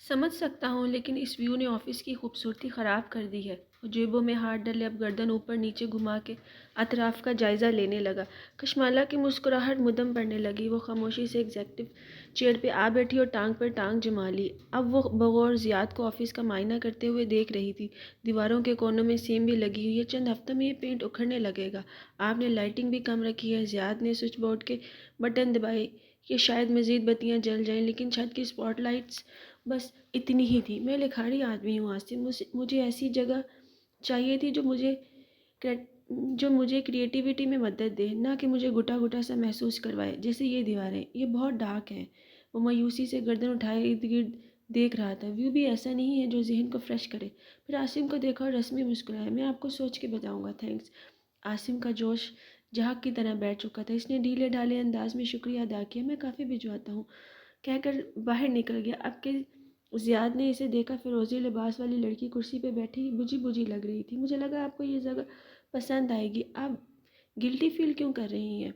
سمجھ سکتا ہوں، لیکن اس ویو نے آفس کی خوبصورتی خراب کر دی ہے۔ وہ جیبوں میں ہاتھ ڈالے اب گردن اوپر نیچے گھما کے اطراف کا جائزہ لینے لگا۔ کشمالہ کی مسکراہٹ مدھم پڑنے لگی۔ وہ خاموشی سے ایگزیکٹو چیئر پہ آ بیٹھی اور ٹانگ پر ٹانگ جما لی۔ اب وہ بغور زیاد کو آفس کا معائنہ کرتے ہوئے دیکھ رہی تھی۔ دیواروں کے کونوں میں سیم بھی لگی ہوئی ہے۔ چند ہفتوں میں یہ پینٹ اکھڑنے لگے گا۔ آپ نے لائٹنگ بھی کم رکھی ہے۔ زیاد نے سوئچ بورڈ کے بٹن دبائے کہ شاید مزید بتیاں جل جائیں، لیکن چھت کی سپاٹ لائٹس بس اتنی ہی تھی۔ میں لکھاڑی آدمی ہوں عاصم، مجھے ایسی جگہ چاہیے تھی جو مجھے کریٹیوٹی میں مدد دے، نہ کہ مجھے گھٹا گھٹا سا محسوس کروائے جیسے یہ دیواریں۔ یہ بہت ڈارک ہیں۔ وہ مایوسی سے گردن اٹھائے ارد گرد دیکھ رہا تھا۔ ویو بھی ایسا نہیں ہے جو ذہن کو فریش کرے۔ پھر عاصم کو دیکھا اور رسمی مسکرایا۔ میں آپ کو سوچ کے بتاؤں گا، تھینکس۔ عاصم کا جوش جھاگ کی طرح بیٹھ چکا تھا۔ اس نے ڈھیلے ڈھالے انداز میں شکریہ ادا کیا۔ میں کافی بھجواتا ہوں کہہ کر باہر نکل گیا۔ اب کہ زیاد نے اسے دیکھا، فیروزی لباس والی لڑکی کرسی پہ بیٹھی بجھی بجھی لگ رہی تھی۔ مجھے لگا آپ کو یہ جگہ پسند آئے گی۔ آپ گلٹی فیل کیوں کر رہی ہیں؟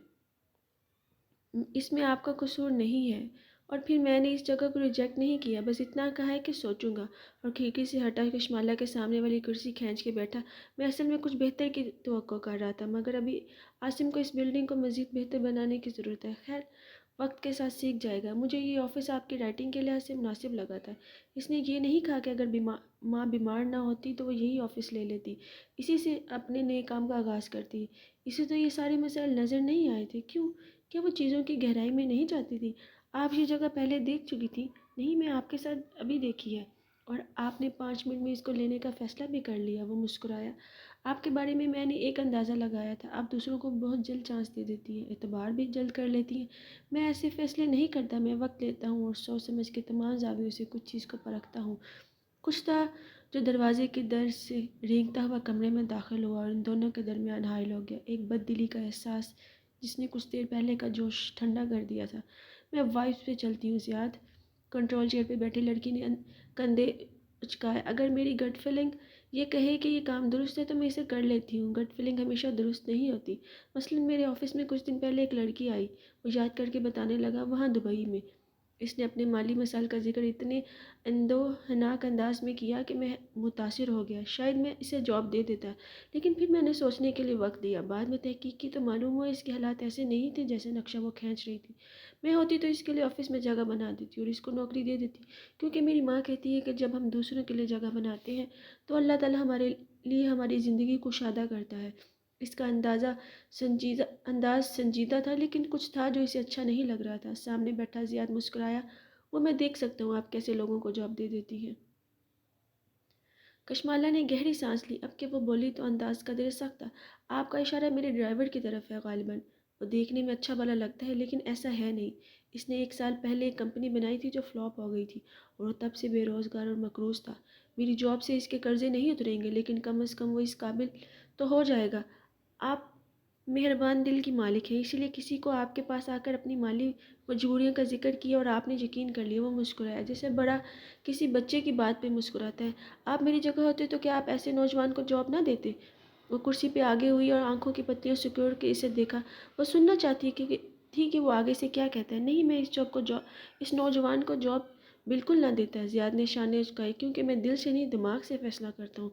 اس میں آپ کا قصور نہیں ہے، اور پھر میں نے اس جگہ کو ریجیکٹ نہیں کیا، بس اتنا کہا ہے کہ سوچوں گا۔ اور کھڑکی سے ہٹا کشمالہ کے سامنے والی کرسی کھینچ کے بیٹھا۔ میں اصل میں کچھ بہتر کی توقع کر رہا تھا، مگر ابھی عاصم کو اس بلڈنگ کو مزید بہتر بنانے کی ضرورت ہے۔ خیر، وقت کے ساتھ سیکھ جائے گا۔ مجھے یہ آفس آپ کی رائٹنگ کے لحاظ سے مناسب لگا تھا۔ اس نے یہ نہیں کہا کہ اگر ماں بیمار نہ ہوتی تو وہ یہی آفس لے لیتی، اسی سے اپنے نئے کام کا آغاز کرتی۔ اسے تو یہ سارے مسائل نظر نہیں آئے تھے۔ کیوں؟ کیا وہ چیزوں کی گہرائی میں نہیں جاتی تھی؟ آپ یہ جگہ پہلے دیکھ چکی تھی؟ نہیں، میں آپ کے ساتھ ابھی دیکھی ہے۔ اور آپ نے 5 منٹ میں اس کو لینے کا فیصلہ بھی کر لیا؟ وہ مسکرایا۔ آپ کے بارے میں نے ایک اندازہ لگایا تھا، آپ دوسروں کو بہت جلد چانس دے دیتی ہیں، اعتبار بھی جلد کر لیتی ہیں۔ میں ایسے فیصلے نہیں کرتا، میں وقت لیتا ہوں اور سوچ سمجھ کے تمام زاویوں سے کچھ چیز کو پرکھتا ہوں۔ کچھ تھا جو دروازے کی در سے رینگتا ہوا کمرے میں داخل ہوا اور ان دونوں کے درمیان حائل ہو گیا، ایک بد دلی کا احساس جس نے کچھ دیر پہلے کا جوش ٹھنڈا کر دیا تھا۔ میں اب وائبس پہ چلتی ہوں زیاد۔ کنٹرول چیئر پہ بیٹھی لڑکی نے کندھے اچکائے۔ اگر میری گٹ فیلنگ یہ کہے کہ یہ کام درست ہے تو میں اسے کر لیتی ہوں۔ گٹ فیلنگ ہمیشہ درست نہیں ہوتی۔ مثلاً میرے آفس میں کچھ دن پہلے ایک لڑکی آئی، وہ یاد کر کے بتانے لگا، وہاں دبئی میں۔ اس نے اپنے مالی مسائل کا ذکر اتنے اندوہناک انداز میں کیا کہ میں متاثر ہو گیا۔ شاید میں اسے جاب دے دیتا، لیکن پھر میں نے سوچنے کے لیے وقت دیا۔ بعد میں تحقیق کی تو معلوم ہوا اس کے حالات ایسے نہیں تھے جیسے نقشہ وہ کھینچ رہی تھی۔ میں ہوتی تو اس کے لیے آفس میں جگہ بنا دیتی اور اس کو نوکری دے دیتی، کیونکہ میری ماں کہتی ہے کہ جب ہم دوسروں کے لیے جگہ بناتے ہیں تو اللہ تعالیٰ ہمارے لیے ہماری زندگی کو شادہ کرتا ہے۔ اس کا انداز سنجیدہ تھا، لیکن کچھ تھا جو اسے اچھا نہیں لگ رہا تھا۔ سامنے بیٹھا زیاد مسکرایا۔ وہ میں دیکھ سکتا ہوں آپ کیسے لوگوں کو جاب دے دیتی ہیں۔ کشمالہ نے گہری سانس لی۔ اب کہ وہ بولی تو انداز قدرے سخت تھا۔ آپ کا اشارہ میرے ڈرائیور کی طرف ہے غالباً۔ وہ دیکھنے میں اچھا بھلا لگتا ہے، لیکن ایسا ہے نہیں۔ اس نے 1 سال پہلے ایک کمپنی بنائی تھی جو فلاپ ہو گئی تھی، اور وہ تب سے بے روزگار اور مقروض تھا۔ میری جاب سے اس کے قرضے نہیں اتریں گے، لیکن کم از کم وہ اس قابل تو ہو جائے گا۔ آپ مہربان دل کی مالک ہیں، اسی لیے کسی کو آپ کے پاس آ کر اپنی مالی مجبوریوں کا ذکر کیا اور آپ نے یقین کر لیا۔ وہ مسکرایا جیسے بڑا کسی بچے کی بات پہ مسکراتا ہے۔ آپ میری جگہ ہوتے تو کیا آپ ایسے نوجوان کو جاب نہ دیتے؟ وہ کرسی پہ آگے ہوئی اور آنکھوں کی پتیاں سکیڑ کے اسے دیکھا۔ وہ سننا چاہتی تھی کہ وہ آگے سے کیا کہتا ہے۔ نہیں، میں اس نوجوان کو جاب بالکل نہ دیتا۔ زیاد نے شانے جھکائے۔ کیونکہ میں دل سے نہیں، دماغ سے فیصلہ کرتا ہوں۔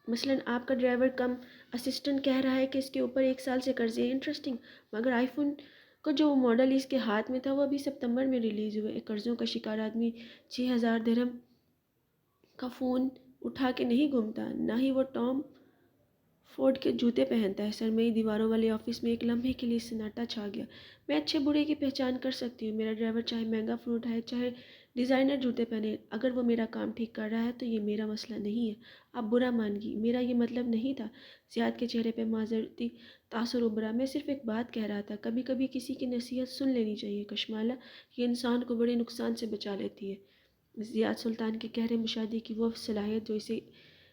مثلاً آپ کا ڈرائیور کم اسسٹنٹ کہہ رہا ہے کہ اس کے اوپر 1 سال سے قرضے ہیں۔ انٹرسٹنگ، مگر آئی فون کا جو ماڈل اس کے ہاتھ میں تھا وہ ابھی ستمبر میں ریلیز ہوئے۔ ایک قرضوں کا شکار آدمی 6000 درہم کا فون اٹھا کے نہیں گھومتا، نہ ہی وہ ٹام فورڈ کے جوتے پہنتا ہے۔ سرمئی دیواروں والے آفس میں ایک لمحے کے لیے سناٹا چھا گیا۔ میں اچھے برے کی پہچان کر سکتی ہوں۔ میرا ڈرائیور چاہے مہنگا فون اٹھائے، چاہے ڈیزائنر جوتے پہنے، اگر وہ میرا کام ٹھیک کر رہا ہے تو یہ میرا مسئلہ نہیں ہے۔ آپ برا مان گی، میرا یہ مطلب نہیں تھا۔ زیاد کے چہرے پہ معذرتی تاثر ابھرا۔ میں صرف ایک بات کہہ رہا تھا، کبھی کبھی کسی کی نصیحت سن لینی چاہیے کشمالہ، یہ انسان کو بڑے نقصان سے بچا لیتی ہے۔ زیاد سلطان کے گہرے مشاہدے کی وہ صلاحیت جو اسے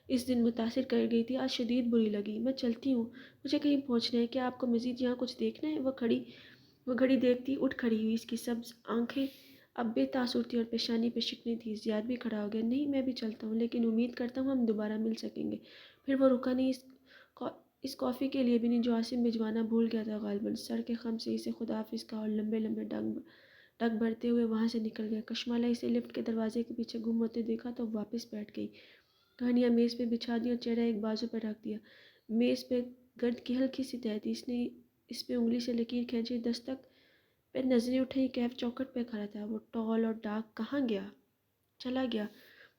اس دن متاثر کر گئی تھی آج شدید بری لگی۔ میں چلتی ہوں، مجھے کہیں پہنچنا ہے۔ کیا آپ کو مزید یہاں کچھ دیکھنا ہے؟ وہ گھڑی دیکھتی اٹھ کھڑی ہوئی۔ اس کی سبز آنکھیں اب بے تاثر تھی اور پیشانی پہ شکنیں تھی۔ زیاد بھی کھڑا ہو گیا۔ نہیں، میں بھی چلتا ہوں، لیکن امید کرتا ہوں ہم دوبارہ مل سکیں گے۔ پھر وہ رکا نہیں، اس کافی کے لیے بھی نہیں جو عاصم بھجوانا بھول گیا تھا غالباً۔ سر کے خم سے اسے خدا حافظ کہا اور لمبے لمبے ڈنگ ٹک بھرتے ہوئے وہاں سے نکل گیا۔ کشمالہ اسے لفٹ کے دروازے کے پیچھے گم ہوتے دیکھا تو واپس بیٹھ گئی، کہانیاں میز پہ بچھا دی اور چہرہ ایک بازو پہ رکھ دیا۔ میز پہ گرد کی ہلکی سی تہہ تھی، اس نے اس پہ انگلی سے لکیر کھینچی، دستک پہ نظریں اٹھیں، کیف چوکھٹ پہ کھڑا تھا، وہ ٹال اور ڈارک کہاں گیا؟ چلا گیا۔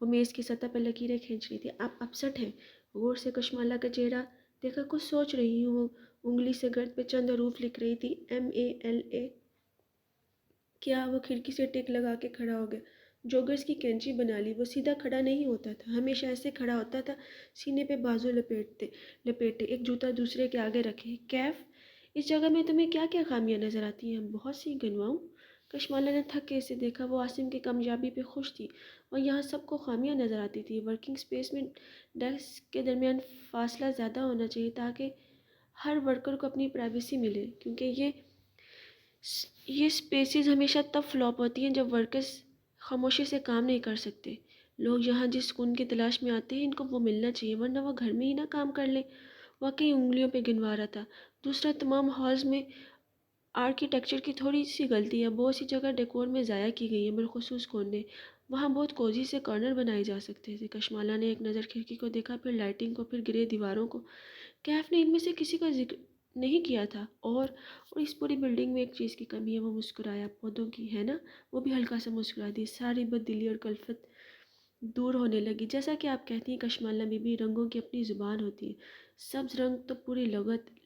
وہ میز کی سطح پہ لکیریں کھینچ رہی تھی۔ آپ اپسٹ ہیں؟ غور سے کشمالہ کا چہرہ دیکھا، کچھ سوچ رہی ہوں۔ وہ انگلی سے گرد پہ چند حروف لکھ رہی تھی، MALA۔ کیا؟ وہ کھڑکی سے ٹیک لگا کے کھڑا ہو گیا۔ جوگرز کی کینچی بنا لی۔ وہ سیدھا کھڑا نہیں ہوتا تھا، ہمیشہ ایسے کھڑا ہوتا تھا، سینے پہ بازو لپیٹے، ایک جوتا دوسرے کے آگے رکھے۔ کیف، اس جگہ میں تمہیں کیا کیا خامیاں نظر آتی ہیں؟ بہت سی، گنواؤں؟ کشمالہ نے تھک کے اسے دیکھا۔ وہ عاصم کی کامیابی پہ خوش تھی اور یہاں سب کو خامیاں نظر آتی تھی۔ ورکنگ سپیس میں ڈیسک کے درمیان فاصلہ زیادہ ہونا چاہیے تاکہ ہر ورکر کو اپنی پرائیویسی ملے، کیونکہ یہ سپیسز ہمیشہ تب فلاپ ہوتی ہیں جب ورکرز خاموشی سے کام نہیں کر سکتے۔ لوگ یہاں جس سکون کی تلاش میں آتے ہیں، ان کو وہ ملنا چاہیے، ورنہ وہ گھر میں ہی نہ کام کر لیں۔ واقعی انگلیوں پہ گنوا رہا تھا۔ دوسرا، تمام ہالز میں آرکیٹیکچر کی تھوڑی سی غلطی ہے، بہت سی جگہ ڈیکور میں ضائع کی گئی ہے، بالخصوص کونے۔ وہاں بہت کوزی سے کارنر بنائے جا سکتے تھے۔ کشمالہ نے ایک نظر کھڑکی کو دیکھا، پھر لائٹنگ کو، پھر گرے دیواروں کو۔ کیف نے ان میں سے کسی کا ذکر نہیں کیا تھا، اور اس پوری بلڈنگ میں ایک چیز کی کمی ہے۔ وہ مسکرایا، پودوں کی، ہے نا؟ وہ بھی ہلکا سا مسکرا دی۔ ساری بد دلی اور کلفت دور ہونے لگی۔ جیسا کہ آپ کہتی ہیں کشمالہ بی بی، رنگوں کی اپنی زبان ہوتی ہے۔ سبز رنگ تو پوری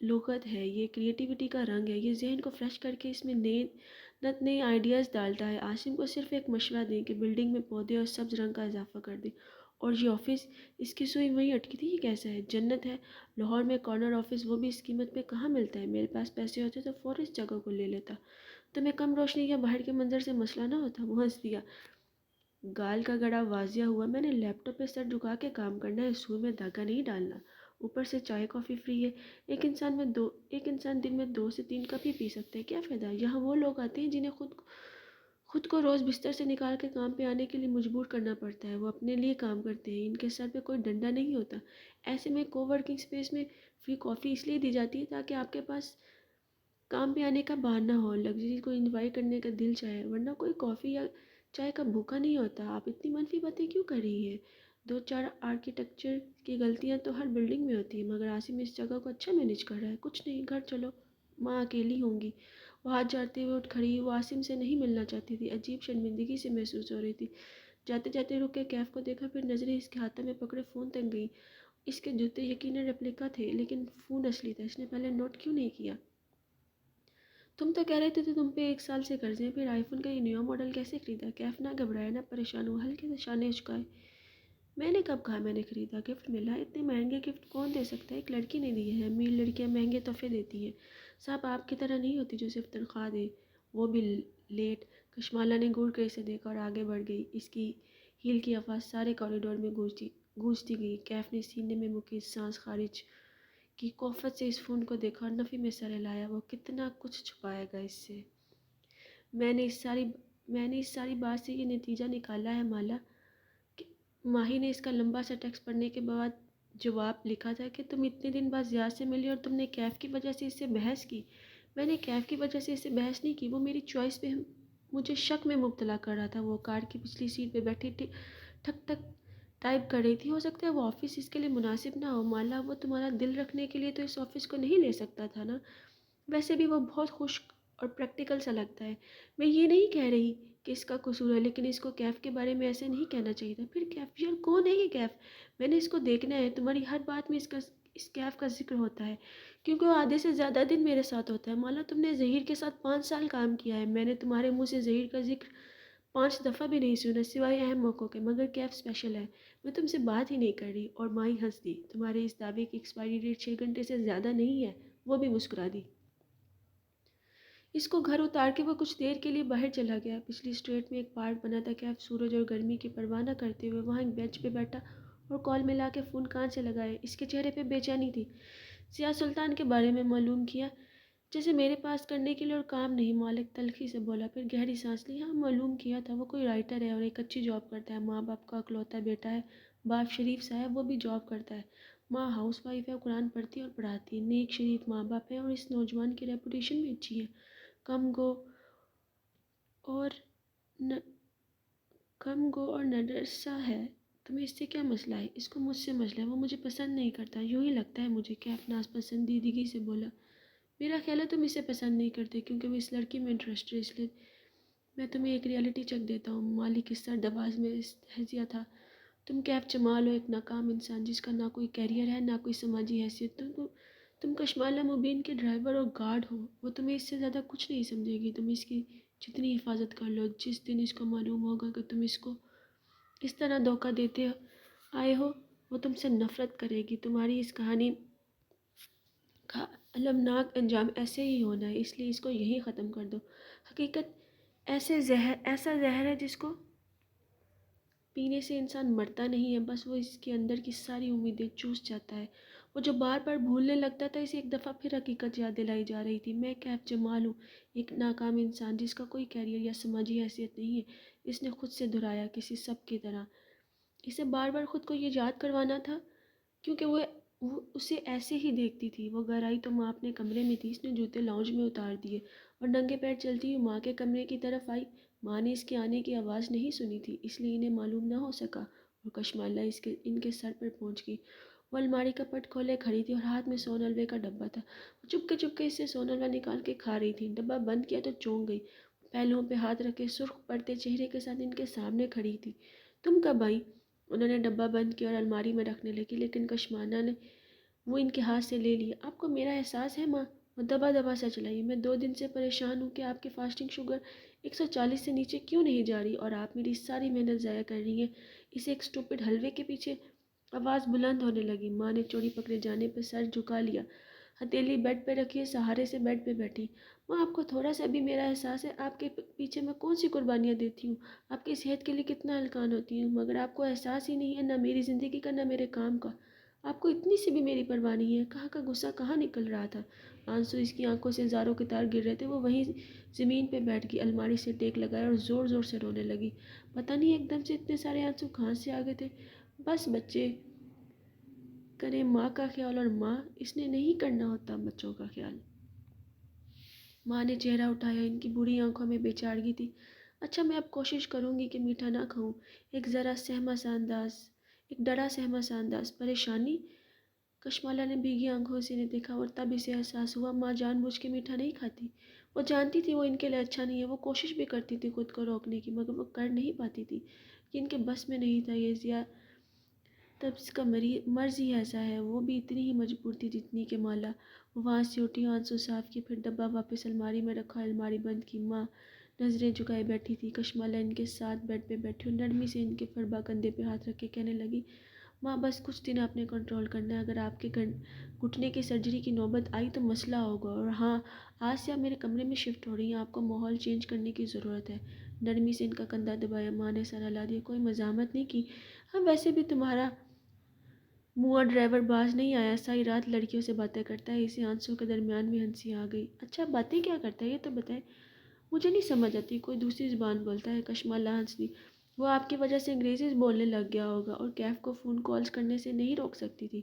لغت ہے، یہ کریٹیوٹی کا رنگ ہے، یہ ذہن کو فریش کر کے اس میں نئے آئیڈیاز ڈالتا ہے۔ عاصم کو صرف ایک مشورہ دیں کہ بلڈنگ میں پودے اور سبز رنگ کا اضافہ کر دیں۔ اور یہ آفس، اس کی سوئی وہیں اٹکی تھی، یہ کیسا ہے؟ جنت ہے۔ لاہور میں کارنر آفس، وہ بھی اس قیمت پہ کہاں ملتا ہے؟ میرے پاس پیسے ہوتے تو فوراً اس جگہ کو لے لیتا۔ تمہیں کم روشنی یا باہر کے منظر سے مسئلہ نہ ہوتا؟ وہ ہنس دیا، گال کا گڑا واضح ہوا۔ میں نے لیپ ٹاپ پہ سر جھکا کے کام کرنا ہے، سور میں دھاگا نہیں ڈالنا۔ اوپر سے چائے کافی فری ہے، ایک انسان دن میں 2 سے 3 کپ ہی پی سکتا ہے، کیا فائدہ؟ یہاں وہ لوگ آتے ہیں جنہیں خود کو روز بستر سے نکال کے کام پہ آنے کے لیے مجبور کرنا پڑتا ہے، وہ اپنے لیے کام کرتے ہیں، ان کے سر پہ کوئی ڈنڈا نہیں ہوتا۔ ایسے میں کو ورکنگ سپیس میں فری کافی اس لیے دی جاتی ہے تاکہ آپ کے پاس کام پہ آنے کا بہانہ ہو، لگژری کو انجوائے کرنے کا دل چاہے، ورنہ کوئی کافی یا چائے کا بھوکا نہیں ہوتا۔ آپ اتنی منفی باتیں کیوں کر رہی ہیں؟ 2-4 آرکیٹیکچر کی غلطیاں تو ہر بلڈنگ میں ہوتی ہیں، مگر عاصم اس جگہ کو اچھا مینیج کر رہا ہے۔ کچھ نہیں، گھر چلو، ماں اکیلی ہوں گی۔ وہ ہاتھ جاڑتے ہوئے اٹھ کھڑی، وہ عاصم سے نہیں ملنا چاہتی تھی، عجیب شرمندگی سے محسوس ہو رہی تھی۔ جاتے جاتے رک کے کیف کو دیکھا، پھر نظریں اس کے ہاتھوں میں پکڑے فون تک گئیں۔ اس کے جوتے یقیناً ریپلیکا تھے، لیکن فون اصلی تھا، اس نے پہلے نوٹ کیوں نہیں کیا؟ تم تو کہہ رہے تھے تم پہ 1 سال سے قرض ہیں، پھر آئی فون کا یہ نیا ماڈل کیسے خریدا؟ کیف نہ گھبرائے، نہ پریشان ہوا، ہلکے سے شانے اچکائے۔ میں نے کب کہا میں نے خریدا؟ گفٹ ملا، اتنے مہنگے گفٹ کون دے سکتا ہے؟ ایک لڑکی نے دیے ہیں، امیر لڑکیاں مہنگے تحفے دیتی ہیں، صاحب آپ کی طرح نہیں ہوتی جو صرف تنخواہ دے، وہ بھی لیٹ۔ کشمالہ نے گور کے اسے دیکھا اور آگے بڑھ گئی، اس کی ہیل کی آواز سارے کوریڈور میں گونجتی گئی۔ کیف نے سینے میں مکی سانس خارج کی، کوفت سے اس فون کو دیکھا اور نفی میں سر ہلایا۔ وہ کتنا کچھ چھپائے گا اس سے؟ میں نے اس ساری بات سے یہ نتیجہ نکالا ہے مالا، کہ ماہی نے اس کا لمبا سا ٹیکسٹ پڑھنے کے بعد جواب لکھا تھا کہ تم اتنے دن بعد زیاد سے ملی اور تم نے کیف کی وجہ سے اس سے بحث کی۔ میں نے کیف کی وجہ سے اس سے بحث نہیں کی، وہ میری چوائس پہ مجھے شک میں مبتلا کر رہا تھا۔ وہ کار کی پچھلی سیٹ پہ بیٹھی ٹھک ٹھک ٹائپ کر رہی تھی۔ ہو سکتا ہے وہ آفس اس کے لیے مناسب نہ ہو مالا، وہ تمہارا دل رکھنے کے لیے تو اس آفس کو نہیں لے سکتا تھا نا؟ ویسے بھی وہ بہت خشک اور پریکٹیکل سا لگتا ہے۔ میں یہ نہیں کہہ رہی کہ اس کا قصور ہے، لیکن اس کو کیف کے بارے میں ایسے نہیں کہنا چاہیے تھا۔ پھر کیف یار کون ہے یہ کیف؟ میں نے اس کو دیکھنا ہے، تمہاری ہر بات میں اس کیف کا ذکر ہوتا ہے کیونکہ وہ آدھے سے زیادہ دن میرے ساتھ ہوتا ہے۔ مالا تم نے ظہیر کے ساتھ 5 سال کام کیا ہے، میں نے تمہارے منہ سے ظہیر کا ذکر 5 دفعہ بھی نہیں سنا سوائے اہم موقعوں کے، مگر کیف اسپیشل ہے، میں تم سے بات ہی نہیں کر رہی۔ اور مائی ہنس دی، تمہارے اس دعوے کی ایکسپائری ڈیٹ 6 گھنٹے سے زیادہ نہیں ہے۔ وہ بھی مسکرا دی۔ اس کو گھر اتار کے وہ کچھ دیر کے لیے باہر چلا گیا۔ پچھلی اسٹریٹ میں ایک پارک بنا تھا۔ کیف سورج اور گرمی کی پرواہ نہ کرتے ہوئے وہاں ایک بینچ پہ بیٹھا اور کال میں لا کے فون کان سے لگائے۔ اس کے چہرے پہ بے چینی تھی۔ ضیاء سلطان کے بارے میں معلوم کیا؟ جیسے میرے پاس کرنے کے لیے اور کام نہیں، مالک تلخی سے بولا، پھر گہری سانس لی۔ ہاں معلوم کیا تھا، وہ کوئی رائٹر ہے اور ایک اچھی جاب کرتا ہے، ماں باپ کا اکلوتا بیٹا ہے، باپ شریف سا ہے، وہ بھی جاب کرتا ہے، ماں ہاؤس وائف ہے، قرآن پڑھتی اور پڑھاتی ہے، نیک شریف ماں باپ ہیں اور اس نوجوان کی ریپوٹیشن بھی اچھی ہے۔ کم گو اور نہ کم گو اور نڈر سا ہے، تمہیں اس سے کیا مسئلہ ہے؟ اس کو مجھ سے مسئلہ ہے، وہ مجھے پسند نہیں کرتا، یوں ہی لگتا ہے مجھے، کیف ناز پسندیدگی سے بولا۔ میرا خیال ہے تم اسے پسند نہیں کرتے کیونکہ وہ اس لڑکی میں انٹرسٹ ہے، اس لیے میں تمہیں ایک ریئلٹی چیک دیتا ہوں۔ مالک اس سرد آواز میں استہزا تھا۔ تم کیف جمال ہو، ایک ناکام انسان جس کا نہ کوئی کیریئر ہے نہ کوئی سماجی حیثیت۔ تم کشمالہ مبین کے ڈرائیور اور گارڈ ہو، وہ تمہیں اس سے زیادہ کچھ نہیں سمجھے گی۔ تم اس کی جتنی حفاظت کر لو، جس دن اس کو معلوم ہوگا کہ تم اس کو اس طرح دھوکہ دیتے آئے ہو، وہ تم سے نفرت کرے گی۔ تمہاری اس کہانی کا المناک انجام ایسے ہی ہونا ہے، اس لیے اس کو یہی ختم کر دو۔ حقیقت ایسا زہر ہے جس کو پینے سے انسان مرتا نہیں ہے، بس وہ اس کے اندر کی ساری امیدیں چوس جاتا ہے۔ وہ جو بار بار بھولنے لگتا تھا، اسے ایک دفعہ پھر حقیقت یاد دلائی جا رہی تھی۔ میں کیف جمال ہوں، ایک ناکام انسان جس کا کوئی کیریئر یا سماجی حیثیت نہیں ہے، اس نے خود سے دہرایا، کسی سب کی طرح۔ اسے بار بار خود کو یہ یاد کروانا تھا کیونکہ وہ اسے ایسے ہی دیکھتی تھی۔ وہ گھر آئی تو ماں اپنے کمرے میں تھی، اس نے جوتے لاؤنج میں اتار دیے اور ننگے پیر چلتی ہوئی ماں کے کمرے کی طرف آئی۔ ماں نے اس کے آنے کی آواز نہیں سنی تھی، اس لیے انہیں معلوم نہ ہو سکا، اور کشمالہ ان کے سر پر پہنچ گئی۔ وہ الماری کا پٹ کھولے کھڑی تھی اور ہاتھ میں سون حلوے کا ڈبہ تھا۔ وہ چپکے اس سے سون حلوہ نکال کے کھا رہی تھی۔ ڈبہ بند کیا تو چونک گئی۔ پہلوؤں پہ ہاتھ رکھے سرخ پڑتے چہرے کے ساتھ ان کے سامنے کھڑی تھی۔ تم کب آئی؟ انہوں نے ڈبہ بند کیا اور الماری میں رکھنے لگی، لیکن کشمالہ نے وہ ان کے ہاتھ سے لے لیا۔ آپ کو میرا احساس ہے ماں؟ وہ دبا دبا سا چلائی۔ میں 2 دن سے پریشان ہوں کہ آپ کی فاسٹنگ شوگر 140 سے نیچے کیوں نہیں جا رہی، اور آپ میری ساری محنت ضائع کر رہی ہیں اسے ایک اسٹوپڈ حلوے کے پیچھے۔ آواز بلند ہونے لگی۔ ماں نے چوڑی پکڑے جانے پہ سر جھکا لیا، ہتھیلی بیڈ پہ رکھی، سہارے سے بیڈ پہ بیٹھی۔ ماں آپ کو تھوڑا سا بھی میرا احساس ہے؟ آپ کے پیچھے میں کون سی قربانیاں دیتی ہوں، آپ کی صحت کے لیے کتنا ہلکان ہوتی ہوں، مگر آپ کو احساس ہی نہیں ہے، نہ میری زندگی کا نہ میرے کام کا۔ آپ کو اتنی سی بھی میری پرواہ نہیں ہے۔ کہاں کا غصہ کہاں نکل رہا تھا، آنسو اس کی آنکھوں سے زاروں کے تار گر رہے تھے۔ وہ وہیں زمین پہ بیٹھ گئی، الماری سے ٹیک لگایا اور زور زور سے رونے لگی۔ پتہ نہیں ایک دم سے اتنے سارے آنسو کہاں سے آ گئے تھے۔ بس بچے کریں ماں کا خیال، اور ماں اس نے نہیں کرنا ہوتا بچوں کا خیال۔ ماں نے چہرہ اٹھایا، ان کی بوڑھی آنکھوں میں بے چارگی تھی۔ اچھا میں اب کوشش کروں گی کہ میٹھا نہ کھاؤں۔ ایک ذرا سہما سا انداز، ایک ڈرا سہما سا انداز۔ پریشانی؟ کشمالہ نے بھیگی آنکھوں سے انہیں دیکھا اور تب اسے احساس ہوا ماں جان بوجھ کے میٹھا نہیں کھاتی۔ وہ جانتی تھی وہ ان کے لیے اچھا نہیں ہے، وہ کوشش بھی کرتی تھی خود کو روکنے کی، مگر وہ کر نہیں پاتی تھی، کہ ان کے بس میں نہیں تھا یہ تب اس کا مرض ہی ایسا ہے۔ وہ بھی اتنی ہی مجبور تھی جتنی کہ مالا۔ وہ وہاں سے اٹھی، آنسو صاف کی، پھر ڈبہ واپس الماری میں رکھا، الماری بند کی۔ ماں نظریں جھکائے بیٹھی تھی۔ کشمالہ ان کے ساتھ بیڈ پہ بیٹھی اور نرمی سے ان کے فربا کندھے پہ ہاتھ رکھ کے کہنے لگی، ماں بس کچھ دن آپ نے کنٹرول کرنا ہے، اگر آپ کے گھٹنے کی سرجری کی نوبت آئی تو مسئلہ ہوگا، اور ہاں آج سے آپ میرے کمرے میں شفٹ ہو رہی ہیں، آپ کو ماحول چینج کرنے کی ضرورت ہے۔ نرمی سے ان کا کندھا دبایا، ماں نے سر ہلا دیا، کوئی مزاحمت نہیں کی۔ ہاں ویسے بھی تمہارا منہ ڈرائیور باز نہیں آیا، ساری رات لڑکیوں سے باتیں کرتا ہے۔ اسے آنسوں کے درمیان بھی ہنسی آ گئی۔ اچھا باتیں کیا کرتا ہے یہ تو بتائیں، مجھے نہیں سمجھ آتی، کوئی دوسری زبان بولتا ہے۔ کشمالہ ہنس دی، وہ آپ کی وجہ سے انگریزی بولنے لگ گیا ہوگا، اور کیف کو فون کالز کرنے سے نہیں روک سکتی تھی،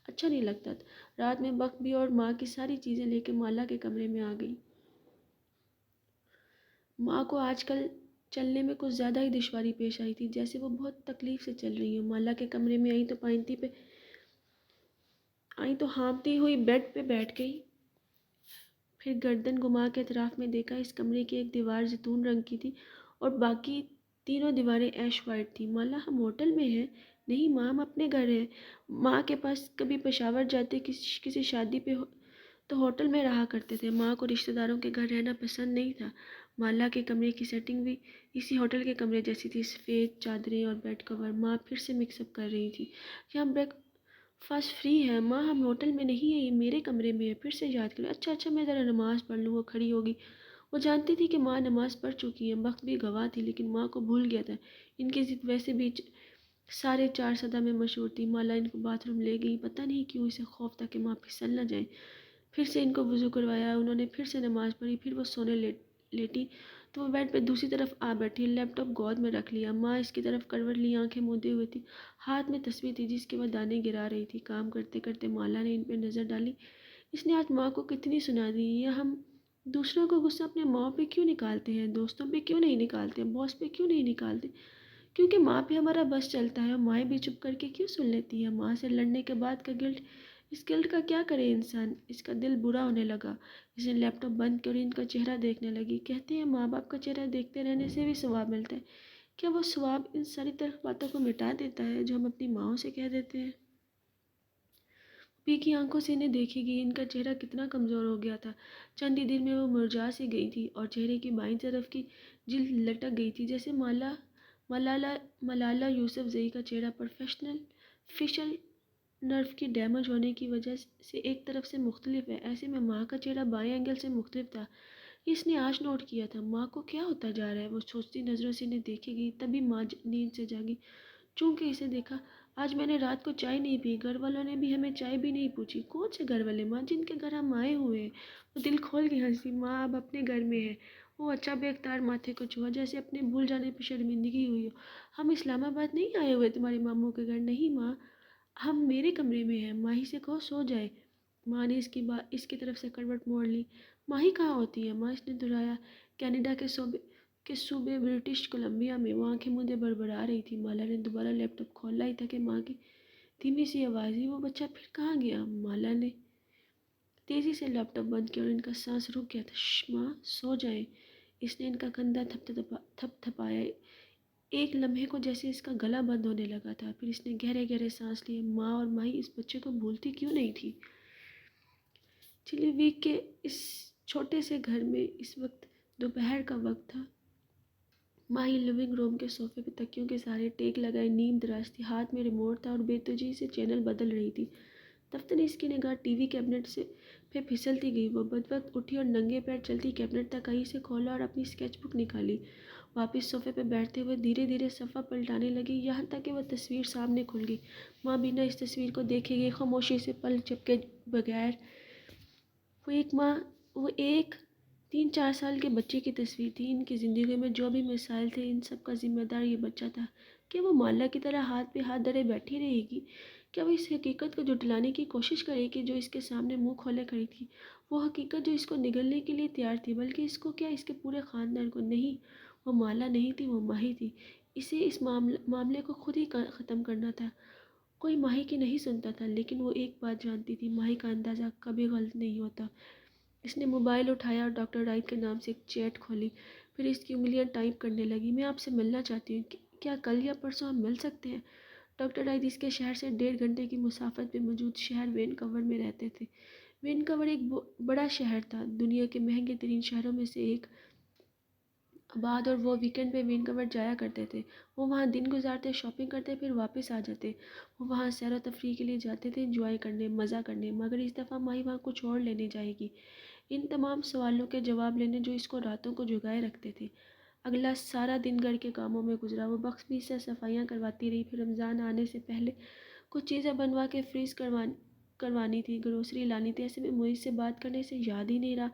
اچھا نہیں لگتا تھا۔ رات میں وقت بھی اور ماں کی ساری چیزیں لے کے مالا کے کمرے میں آ گئی۔ ماں کو آج کل چلنے میں کچھ زیادہ ہی دشواری پیش آئی تھی، جیسے وہ بہت تکلیف سے چل رہی ہوں۔ مالا کے کمرے میں آئی تو ہانپتی ہوئی بیڈ پہ بیٹھ گئی، پھر گردن گھما کے اطراف میں دیکھا۔ اس کمرے کی ایک دیوار زیتون رنگ کی تھی اور باقی تینوں دیواریں ایش وائٹ تھیں۔ مالا ہم ہوٹل میں ہیں؟ نہیں ماں، ہم اپنے گھر ہیں۔ ماں کے پاس کبھی پشاور جاتے کسی شادی پہ تو ہوٹل میں رہا کرتے تھے، ماں کو رشتہ داروں کے گھر رہنا پسند نہیں تھا۔ مالا کے کمرے کی سیٹنگ بھی اسی ہوٹل کے کمرے جیسی تھی، سفید چادریں اور بیڈ کور۔ ماں پھر سے مکس اپ کر رہی تھی، یہاں بریک فاسٹ فری ہے ماں، ہم ہوٹل میں نہیں ہیں، یہ میرے کمرے میں ہے۔ پھر سے یاد کریں، اچھا میں ذرا نماز پڑھ لوں۔ وہ کھڑی ہوگی، وہ جانتی تھی کہ ماں نماز پڑھ چکی ہے، وقت بھی گواہ تھی، لیکن ماں کو بھول گیا تھا۔ ان کی ضد ویسے بھی سارے 4 میں مشہور تھی۔ مالا ان کو باتھ روم لے گئی، پتہ نہیں کیوں اسے خوف تھا کہ ماں پھسل نہ جائے۔ پھر سے ان کو وضو کروایا، انہوں نے پھر سے نماز پڑھی، پھر وہ سونے لیٹی تو وہ بیڈ پہ دوسری طرف آ بیٹھی، لیپ ٹاپ گود میں رکھ لیا۔ ماں اس کی طرف کروٹ لی، آنکھیں مودے ہوئی تھی، ہاتھ میں تسبیح تھی جس کے وہ دانے گرا رہی تھی۔ کام کرتے کرتے مالا نے ان پہ نظر ڈالی، اس نے آج ماں کو کتنی سنا دی، یہ ہم دوسروں کو غصہ اپنے ماں پہ کیوں نکالتے ہیں، دوستوں پہ کیوں نہیں نکالتے، باس پہ کیوں نہیں نکالتے؟ کیونکہ ماں پہ ہمارا بس چلتا ہے، اور مائیں بھی چپ کر کے کیوں سن لیتی ہے؟ ماں سے لڑنے کے بعد کا گلٹ، اس گلٹ کا کیا کرے انسان؟ اس کا دل برا ہونے لگا، اس نے لیپ ٹاپ بند کر ان کا چہرہ دیکھنے لگی۔ کہتے ہیں ماں باپ کا چہرہ دیکھتے رہنے سے بھی ثواب ملتا ہے، کیا وہ ثواب ان ساری تلخ باتوں کو مٹا دیتا ہے جو ہم اپنی ماؤں سے کہہ دیتے ہیں؟ پی کی آنکھوں سے انہیں دیکھے گی، ان کا چہرہ کتنا کمزور ہو گیا تھا، چند ہی دن میں وہ مرجھا سی گئی تھی اور چہرے کی بائیں طرف کی جلد لٹک گئی تھی، جیسے ملالہ یوسف زئی کا چہرہ پروفیشنل فیشل نرو کی ڈیمیج ہونے کی وجہ سے ایک طرف سے مختلف ہے، ایسے میں ماں کا چہرہ بائیں اینگل سے مختلف تھا۔ اس نے آج نوٹ کیا تھا، ماں کو کیا ہوتا جا رہا ہے؟ وہ سوچتی نظروں سے انہیں دیکھے گی، تبھی ماں نیند سے جاگی، چونکہ اسے دیکھا۔ آج میں نے رات کو چائے نہیں پی، گھر والوں نے بھی ہمیں چائے بھی نہیں پوچھی۔ کون سے گھر والے ماں، جن کے گھر ہم آئے ہوئے ہیں؟ وہ دل کھول کے ہنسی، ماں اب اپنے گھر میں ہے۔ وہ اچھا بے اختیار ماتھے کو چھوا، جیسے اپنے بھول جانے پہ شرمندگی ہوئی ہو۔ ہم اسلام آباد نہیں آئے ہوئے تمہارے ماموں کے گھر، نہیں ماں، ہم میرے کمرے میں ہیں، ماہی سے کہو سو جائے۔ ماں نے اس کی طرف سے کروٹ موڑ لی۔ ماہی کہاں ہوتی ہے ماں؟ اس نے دہرایا۔ کینیڈا کے صوبے برٹش کولمبیا میں۔ وہ آنکھیں مودے بڑبڑا رہی تھی۔ مالا نے دوبارہ لیپ ٹاپ کھولا ہی تھا کہ ماں کی دھیمی سی آواز ہوئی، وہ بچہ پھر کہاں گیا؟ مالا نے تیزی سے لیپ ٹاپ بند کیا اور ان کا سانس رک گیا تھا۔ شش ماں، سو جائیں۔ اس نے ان کا کندھا تھپ تھپایا، ایک لمحے کو جیسے اس کا گلا بند ہونے لگا تھا، پھر اس نے گہرے گہرے سانس لیے۔ ماں اور ماہی اس بچے کو بھولتی کیوں نہیں تھی؟ چلی ویک کے اس چھوٹے سے گھر میں اس وقت دوپہر کا وقت تھا۔ ماہی لیونگ روم کے صوفے پہ تکیوں کے سہارے ٹیک لگائے نیم دراز تھی، ہاتھ میں ریموٹ تھا اور بے تجی سے چینل بدل رہی تھی۔ دفتر اس کی نگاہ ٹی وی کیبنٹ سے پہ پھسلتی گئی۔ وہ بدوقت اٹھی اور ننگے پیر چلتی کیبنٹ تک آئی، اسے کھولا اور اپنی اسکیچ بک نکالی۔ واپس صوفے پہ بیٹھتے ہوئے دھیرے دھیرے صفحہ پلٹانے لگی، یہاں تک کہ وہ تصویر سامنے کھل گئی۔ ماں بنا اس تصویر کو دیکھے گئی خاموشی سے پل جھپکے بغیر۔ وہ ایک 3-4 سال کے بچے کی تصویر تھی۔ ان کی زندگی میں جو بھی مسائل تھے، ان سب کا ذمہ دار یہ بچہ تھا۔ کیا وہ مالا کی طرح ہاتھ پہ ہاتھ دھرے بیٹھی رہے گی؟ کیا وہ اس حقیقت کو جھٹلانے کی کوشش کرے گی جو اس کے سامنے منہ کھولے کھڑی تھی؟ وہ حقیقت جو اس کو نگلنے کے لیے تیار تھی، بلکہ اس کو کیا، اس کے پورے خاندان کو؟ نہیں، وہ مالا نہیں تھی، وہ ماہی تھی۔ اسے اس معاملے کو خود ہی ختم کرنا تھا۔ کوئی ماہی کی نہیں سنتا تھا، لیکن وہ ایک بات جانتی تھی، ماہی کا اندازہ کبھی غلط نہیں ہوتا۔ اس نے موبائل اٹھایا اور ڈاکٹر رائٹ کے نام سے ایک چیٹ کھولی، پھر اس کی انگلیاں ٹائپ کرنے لگی۔ میں آپ سے ملنا چاہتی ہوں، کیا کل یا پرسوں ہم مل سکتے ہیں؟ ڈاکٹر رائٹ اس کے شہر سے 1.5 گھنٹے کی مسافت پہ موجود شہر وینکوور میں رہتے تھے۔ وینکوور ایک بڑا شہر تھا، دنیا کے مہنگے ترین شہروں میں سے ایک۔ آباد، اور وہ ویکینڈ پہ وینکوور جایا کرتے تھے۔ وہ وہاں دن گزارتے، شاپنگ کرتے، پھر واپس آ جاتے۔ وہ وہاں سیر و تفریح کے لیے جاتے تھے، انجوائے کرنے، مزہ کرنے۔ مگر اس دفعہ ماہی وہاں کچھ اور لینے جائے گی، ان تمام سوالوں کے جواب لینے جو اس کو راتوں کو جگائے رکھتے تھے۔ اگلا سارا دن گھر کے کاموں میں گزرا۔ وہ بخوبی سے صفائیاں کرواتی رہی، پھر رمضان آنے سے پہلے کچھ چیزیں بنوا کے فریز کروانی تھی، گروسری لانی تھی۔ ایسے میں معیز سے بات کرنے سے یاد ہی نہیں رہا۔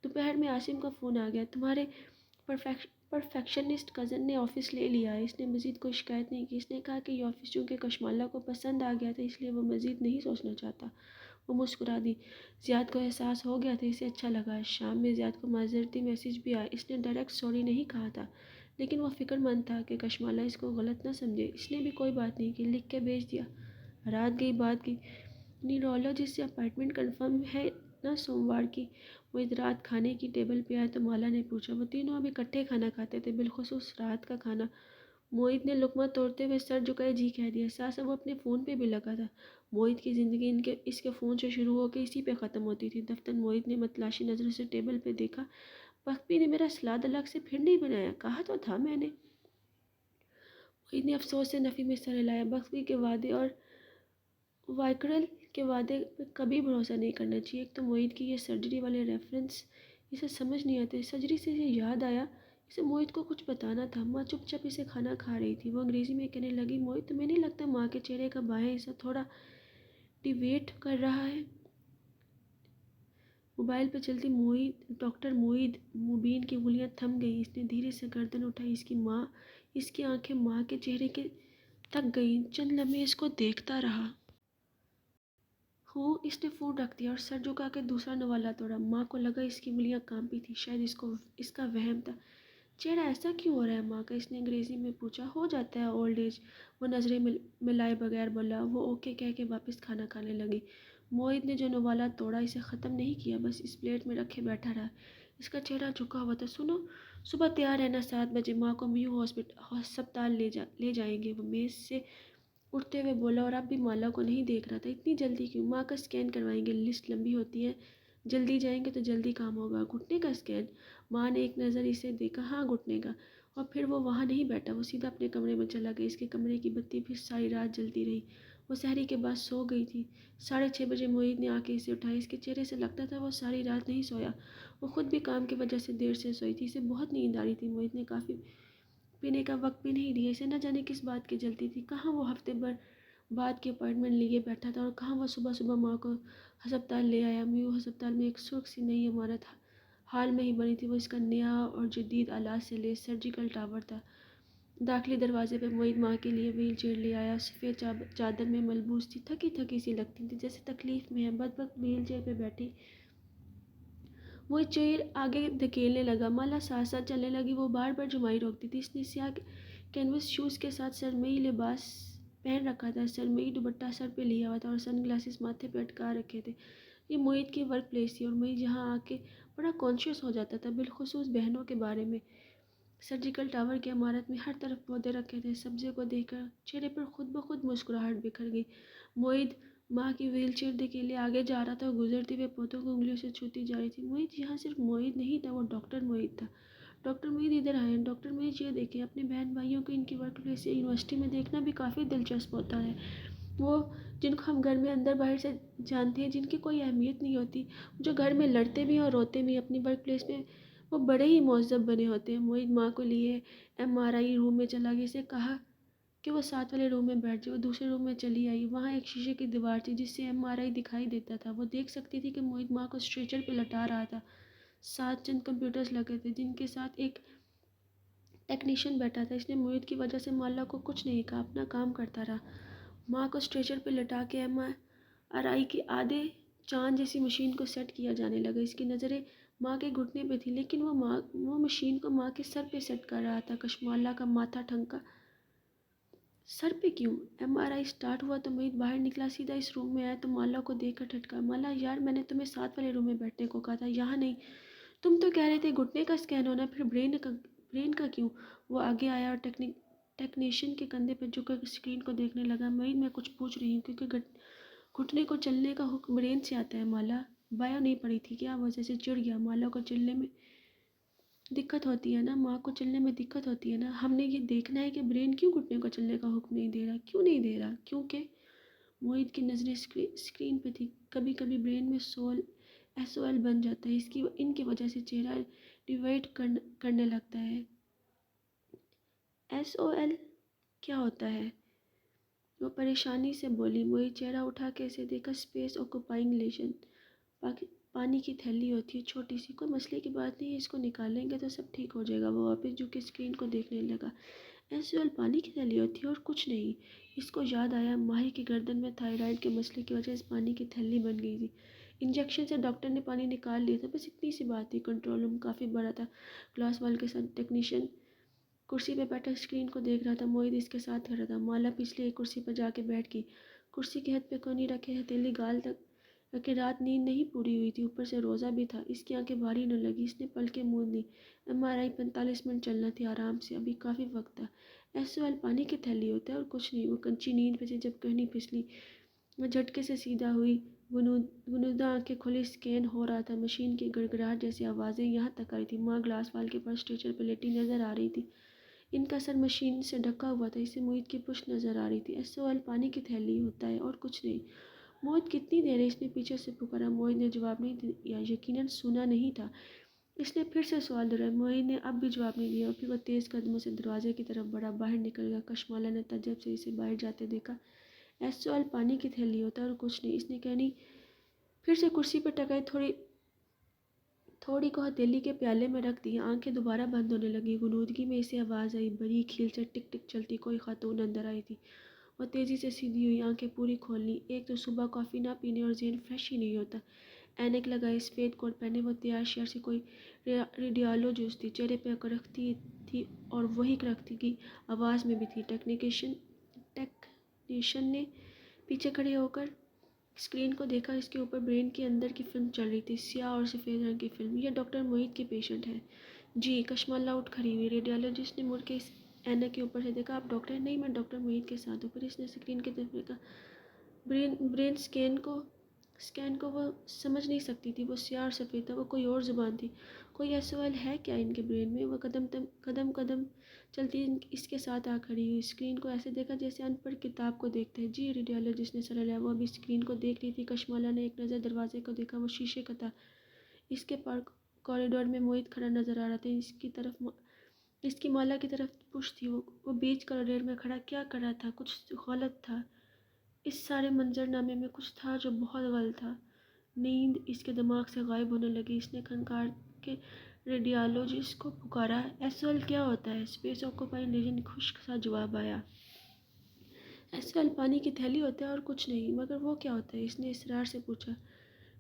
دوپہر میں عاصم کا فون آ گیا۔ تمہارے پرفیکشنسٹ کزن نے آفس لے لیا ہے۔ اس نے مزید کوئی شکایت نہیں کی۔ اس نے کہا کہ یہ آفس چونکہ کشمالہ کو پسند آ گیا تھا، اس لیے وہ مزید نہیں سوچنا چاہتا۔ وہ مسکرا دی۔ زیاد کو احساس ہو گیا تھا، اسے اچھا لگا۔ شام میں زیاد کو معذرتی میسج بھی آیا۔ اس نے ڈائریکٹ سوری نہیں کہا تھا، لیکن وہ فکر مند تھا کہ کشمالہ اس کو غلط نہ سمجھے۔ اس نے بھی کوئی بات نہیں کی، لکھ کے بھیج دیا۔ رات گئی بات گئی۔ نیورولوجسٹ سے اپائنٹمنٹ کنفرم ہے نا سوموار کی؟ وہ اس رات کھانے کی ٹیبل پہ آئے تو مالا نے پوچھا۔ وہ تینوں اب اکٹھے کھانا کھاتے تھے، بالخصوص رات کا کھانا۔ موہت نے لقمہ توڑتے ہوئے سر جھکائے جی کہہ دیا۔ ساسا وہ اپنے فون پہ بھی لگا تھا۔ موہت کی زندگی اس کے فون سے شروع ہو کے اسی پہ ختم ہوتی تھی۔ دفتر موہت نے متلاشی نظروں سے ٹیبل پہ دیکھا۔ بخبی نے میرا سلاد الگ سے پھر نہیں بنایا، کہا تو تھا میں نے۔ موہت نے افسوس سے نفی میں سر ہلایا۔ بخبی کے وعدے اور وائکرل کے وعدے پہ کبھی بھروسہ نہیں کرنا چاہیے۔ ایک تو موہت کی یہ سرجری والے ریفرنس اسے سمجھ نہیں آتے۔ سرجری سے اسے یاد آیا، اسے موہت کو کچھ بتانا تھا۔ ماں چپ چپ اسے کھانا کھا رہی تھی۔ وہ انگریزی میں کہنے لگی، موہت تمہیں نہیں لگتا ماں کے چہرے کا بایاں حصہ تھوڑا ڈیویٹ کر رہا ہے؟ موبائل پہ چلتی ڈاکٹر موعید مبین کی انگلیاں تھم گئیں۔ اس نے دھیرے سے گردن اٹھائی۔ اس کی آنکھیں ماں کے چہرے کے تک گئیں۔ چند لمحے اس کو دیکھتا رہا۔ ہو اس نے فون رکھ دیا اور سر جھکا کے دوسرا نوالا توڑا۔ ماں کو لگا اس کی انگلیاں کانپی تھی، شاید اس کا وہم تھا۔ چہرہ ایسا کیوں ہو رہا ہے ماں کا؟ اس نے انگریزی میں پوچھا۔ ہو جاتا ہے اولڈ ایج، وہ نظریں ملائے بغیر بولا۔ وہ اوکے کہہ کے واپس کھانا کھانے لگی۔ موہت نے جو نوالا توڑا اسے ختم نہیں کیا، بس اس پلیٹ میں رکھے بیٹھا رہا۔ اس کا چہرہ جھکا ہوا تھا۔ سنو، صبح تیار رہنا 7 بجے، ماں کو میو ہسپتال لے جائیں گے، وہ میز سے اٹھتے ہوئے بولا، اور اب بھی مالا کو نہیں دیکھ رہا تھا۔ اتنی جلدی کیوں؟ ماں کا اسکین کروائیں گے، لسٹ لمبی ہوتی ہے، جلدی جائیں گے تو جلدی کام ہوگا۔ گھٹنے کا اسکین؟ ماں نے ایک نظر اسے دیکھا۔ ہاں گھٹنے کا۔ اور پھر وہ وہاں نہیں بیٹھا، وہ سیدھا اپنے کمرے میں چلا گیا۔ اس کے کمرے کی بتی بھی ساری رات جلتی رہی۔ وہ سحری کے بعد سو گئی تھی۔ 6:30 بجے موہت نے آ کے اسے اٹھایا۔ اس کے چہرے سے لگتا تھا وہ ساری رات نہیں سویا۔ وہ خود بھی کام کی وجہ سے دیر سے سوئی تھی، اسے بہت نیند آ رہی تھی۔ موہت نے کافی پینے کا وقت بھی نہیں دیا، اسے نہ جانے کس بات کی جلتی تھی۔ کہاں وہ ہفتے بھر بعد کی اپائنٹمنٹ لیے بیٹھا تھا، اور کہاں وہ صبح صبح ماں کو ہسپتال لے آیا۔ میو ہسپتال میں ایک سرخ سی نئی عمارت حال میں ہی بنی تھی۔ وہ اس کا نیا اور جدید آلات سے لیس سرجیکل ٹاور تھا۔ داخلی دروازے پہ موہت ماں کے لیے وہیل چیئر لے آیا۔ سفید چادر میں ملبوس تھی، تھکی تھکی سی لگتی تھی، جیسے تکلیف میں ہے۔ بدبخت وہیل چیئر پہ بیٹھی موہت چیئر آگے دھکیلنے لگا۔ مالا ساتھ ساتھ چلنے لگی، وہ بار بار جمائی روکتی تھی۔ اس نے سیاہ کینوس شوز کے ساتھ سرمئی لباس پہن رکھا تھا، سرمئی دوپٹہ سر پہ لیا ہوا تھا اور سن گلاسز ماتھے پہ اٹکا رکھے تھے۔ یہ موہت کی ورک پلیس تھی، اور موہت یہاں آ کے بڑا کانشیس ہو جاتا تھا، بالخصوص بہنوں کے بارے میں۔ سرجیکل ٹاور کی عمارت میں ہر طرف پودے رکھے تھے۔ سبزے کو دیکھ کر چہرے پر خود بخود مسکراہٹ بکھر گئی۔ موہت ماں کی وہیل چیئر دھکیلے آگے جا رہا تھا اور گزرتے ہوئے پودوں کو انگلیوں سے چھوتی جا رہی تھی۔ موہت یہاں صرف موہت نہیں تھا، وہ ڈاکٹر موہت تھا۔ ڈاکٹر موہت ادھر آئے ہیں۔ ڈاکٹر موہت یہ دیکھیں، اپنے بہن بھائیوں کو ان کی ورک پلیس یا یونیورسٹی میں دیکھنا بھی کافی دلچسپ ہوتا ہے۔ وہ جن کو ہم گھر میں اندر باہر سے جانتے ہیں، جن کی کوئی اہمیت نہیں ہوتی، جو گھر میں لڑتے بھی ہیں اور روتے بھی، اپنی ورک پلیس میں وہ بڑے ہی مہذب بنے ہوتے ہیں۔ موہت ماں کو لیے MRI روم میں چلا گیا۔ اسے کہا کہ وہ ساتھ والے روم میں بیٹھ جائے۔ وہ دوسرے روم میں چلی آئی۔ وہاں ایک شیشے کی دیوار تھی جس سے MRI دکھائی دیتا تھا۔ وہ دیکھ سکتی تھی کہ موہت ماں کو اسٹریچر پہ لٹا رہا تھا۔ ساتھ چند کمپیوٹرز لگے تھے جن کے ساتھ ایک ٹیکنیشین بیٹھا تھا۔ اس نے موہت کی وجہ سے مالا کو کچھ نہیں کہا، اپنا کام کرتا رہا۔ ماں کو اسٹریچر پہ لٹا کے MRI کی آدھے چاند جیسی مشین کو سیٹ کیا جانے لگا۔ اس کی نظریں ماں کے گھٹنے پہ تھی، لیکن وہ مشین کو ماں کے سر پہ سیٹ کر رہا تھا۔ کشمالا کا ماتھا ٹھنکا۔ سر پہ کیوں؟ MRI سٹارٹ ہوا تو موہت باہر نکلا، سیدھا اس روم میں آیا تو مالا کو دیکھ کر ٹھٹکا۔ مالا یار، میں نے تمہیں ساتھ والے روم میں بیٹھنے کو کہا تھا، یہاں نہیں۔ تم تو کہہ رہے تھے گھٹنے کا اسکین ہونا، پھر برین کا کیوں؟ وہ آگے آیا اور ٹیکنیشین کے کندھے پہ جھک کر اسکرین کو دیکھنے لگا۔ موہت میں کچھ پوچھ رہی ہوں کیونکہ گھٹنے کو چلنے کا حکم برین سے آتا ہے۔ مالا بایو نہیں پڑھی تھی کیا؟ وہ جیسے چڑ گیا۔ مالا کو چلنے میں دقت ہوتی ہے نا، ماں کو چلنے میں دقت ہوتی ہے نا۔ ہم نے یہ دیکھنا ہے کہ برین کیوں گھٹنے کو چلنے کا حکم نہیں دے رہا۔ کیوں نہیں دے رہا؟ کیونکہ موہت کی نظریں اسکرین پہ تھی۔ کبھی کبھی برین میں SOL بن جاتا ہے، ان کی وجہ سے چہرہ ڈیوائٹ کرنے لگتا ہے۔ SOL کیا ہوتا ہے؟ وہ پریشانی سے بولی۔ موہت چہرہ اٹھا کے اسے دیکھا۔ اسپیس آکوپائنگ لیشن، پانی کی تھیلی ہوتی ہے چھوٹی سی، کوئی مسئلے کی بات نہیں ہے، اس کو نکال لیں گے تو سب ٹھیک ہو جائے گا۔ وہ واپس جھک کے اسکرین کو دیکھنے لگا۔ SOL پانی کی تھیلی ہوتی ہے اور کچھ نہیں۔ اس کو یاد آیا، ماہی کی گردن میں تھائرائیڈ کے مسئلے کی وجہ سے پانی کی تھیلی بن گئی تھی۔ انجیکشن سے ڈاکٹر نے پانی نکال لیا تھا، بس اتنی سی بات تھی۔ کنٹرول روم کافی بڑا تھا، گلاس وال کے ساتھ۔ ٹیکنیشین کرسی پہ بیٹھا اسکرین کو دیکھ رہا تھا، موہت اس کے ساتھ کھڑا تھا۔ مالا پچھلے ایک کرسی پر جا کے بیٹھ گئی۔ کرسی کے ہتھ پہ کونی رکھے ہتھیلی گال تک رکھے۔ رات نیند نہیں پوری ہوئی تھی، اوپر سے روزہ بھی تھا، اس کی آنکھیں بھاری نہ لگی۔ اس نے پلکیں موند لیں۔ MRI 45 منٹ چلنا تھی، آرام سے، ابھی کافی وقت تھا۔ SOL پانی کی تھیلی ہوتا ہے اور کچھ نہیں۔ وہ کنچی نیند پہ تھی جب کہنی پھسلی۔ وہ جھٹکے سے سیدھا ہوئی، غنودہ آنکھیں کھلی۔ اسکین ہو رہا تھا، مشین کی گڑگڑاہٹ جیسی آوازیں یہاں تک آئی تھی۔ ماں گلاس وال کے پاس اسٹریچر پہ لیٹی نظر آ رہی تھی، ان کا سر مشین سے ڈھکا ہوا تھا، اسے موہت کی پشت نظر آ رہی تھی۔ SOL پانی کی تھیلی ہوتا ہے اور کچھ نہیں۔ موہت کتنی دیر ہے؟ اس نے پیچھے سے پکارا۔ موہت نے جواب نہیں دیا، یقیناً سنا نہیں تھا۔ اس نے پھر سے سوال دہرایا۔ موہت نے اب بھی جواب نہیں دیا، اور پھر وہ تیز قدموں سے دروازے کی طرف بڑھا، باہر نکل گیا۔ کشمالا نے تعجب سے اسے باہر جاتے دیکھا۔ SOL پانی کی تھیلی ہوتا ہے اور کچھ نہیں، اس نے کہنی پھر سے کرسی پہ ٹکائی، تھوڑی کو ہتھیلی کے پیالے میں رکھ دیا۔ آنکھیں دوبارہ بند ہونے لگیں۔ غنودگی میں اسے آواز آئی، بریک ہیل سے ٹک ٹک چلتی کوئی خاتون اندر آئی تھی۔ وہ تیزی سے سیدھی ہوئی، آنکھیں پوری کھول لی۔ ایک تو صبح کافی نہ پینے اور ذہن فریش ہی نہیں ہوتا۔ اینک لگائے، سفید کوٹ پہنے وہ تیار شہر سے کوئی ریڈیالوجسٹ تھی، چہرے پہ کرختی تھی اور وہی کرختی کی آواز میں بھی تھی۔ ٹیکنیشین نے پیچھے کھڑے ہو کر اسکرین کو دیکھا۔ اس کے اوپر برین کے اندر کی فلم چل رہی تھی، سیاہ اور سفید رنگ کی فلم۔ یہ ڈاکٹر معید کی پیشنٹ ہے؟ جی۔ کشمالہ اٹھ کھڑی ہوئی۔ ریڈیالوجسٹ نے مڑ کے اس اینک کے اوپر سے دیکھا۔ آپ ڈاکٹر ہیں؟ نہیں، میں ڈاکٹر معید کے ساتھ ہوں۔ پھر اس نے اسکرین کی طرف دیکھا۔ برین اسکین کو وہ سمجھ نہیں سکتی تھی، وہ سیاہ اور سفید تھا، وہ کوئی اور زبان تھی۔ کوئی ایسا سوال ہے کیا ان کے برین میں؟ وہ قدم چلتی اس کے ساتھ آ کھڑی ہوئی، اسکرین کو ایسے دیکھا جیسے ان پڑھ کتاب کو دیکھتے ہیں۔ جی۔ ریڈیالوجسٹ نے سر ہلایا، وہ ابھی اسکرین کو دیکھ رہی تھی۔ کشمالہ نے ایک نظر دروازے کو دیکھا، وہ شیشے کا تھا۔ اس کے پار کوریڈور میں معید کھڑا نظر آ رہا تھا۔ اس کی مالا کی طرف پشت تھی، وہ بیچ کوریڈور میں کھڑا کیا کر رہا تھا؟ کچھ غلط تھا اس سارے منظرنامے میں، کچھ تھا جو بہت غلط تھا۔ نیند اس کے دماغ سے غائب ہونے لگی۔ اس نے کھنکار کے ریڈیالوجسٹ کو پکارا۔ ایس ایل کیا ہوتا ہے؟ اسپیس آکوپائنگ لیجنڈ خشک سا جواب آیا۔ ایس ایل پانی کی تھیلی ہوتا ہے اور کچھ نہیں۔ مگر وہ کیا ہوتا ہے؟ اس نے اصرار سے پوچھا۔